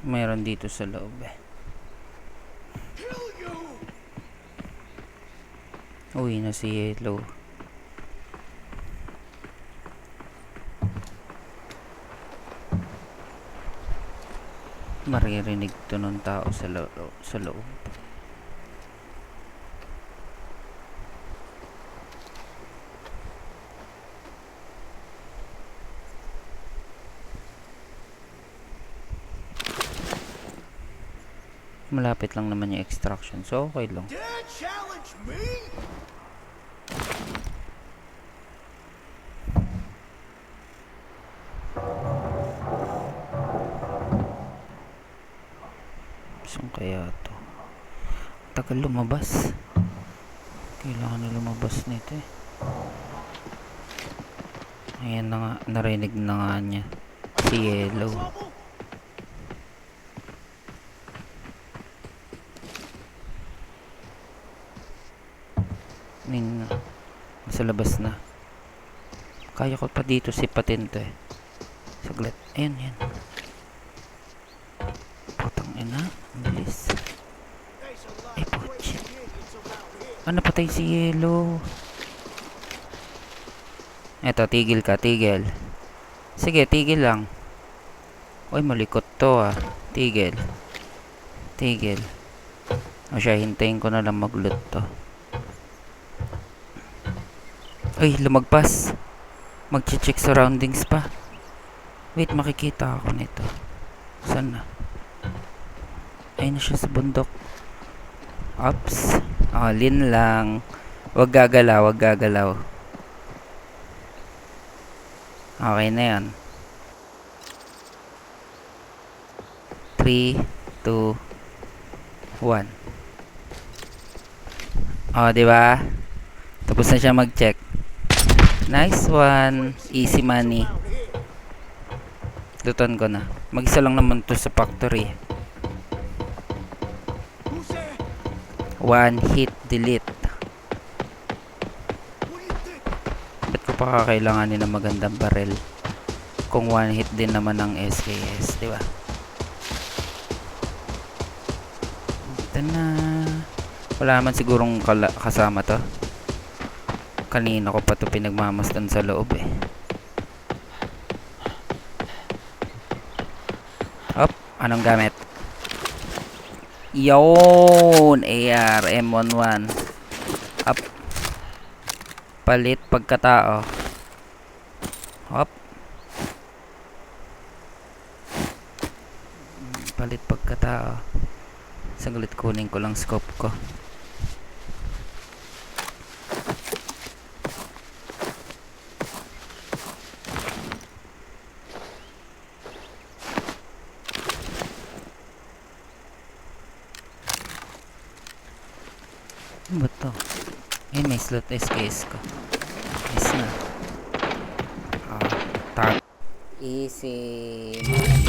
Meron dito sa loob eh. Uwi na si Yellow. Maririnig to ng tao sa loob. Malapit lang naman yung extraction, so okay lang. Saan kaya to? Tagal lumabas. Kailangan na lumabas nito eh. Ayan na nga, narinig na nga niya si Yellow. Nasa labas na. Kaya ko pa dito sipatin to eh. Saglit. Ayan, yan. Putang ina. Ang bilis. Ay, putya. Napatay si Yellow. Eto, tigil ka, tigil. Sige, tigil lang. Uy, malikot to ah. Tigil. Tigil. O siya, hintayin ko na lang mag-loot to. Ay, lumagpas. Mag-check surroundings pa. Wait, makikita ako nito. Saan na? Ayun na siya sa bundok. Ops. Lin lang. Wag gagalaw, wag gagalaw. Okay na yan. 3, 2, 1. Diba? Tapos na siya mag-check. Nice one. Easy money. Luton ko na. Mag-isa lang naman to sa factory. One hit delete. Ba't ko pa kakailanganin ng magandang barrel kung one hit din naman ng SKS, diba? Ito na. Wala naman sigurong kasama to. Kanina ko pa to pinagmamasdan sa loob eh. Anong gamit? Yun! AR M11. Palit pagkatao. Palit pagkatao. Saglit, kunin ko lang scope ko. Ano ba to? May slot SKS ko. Nice na. Easy.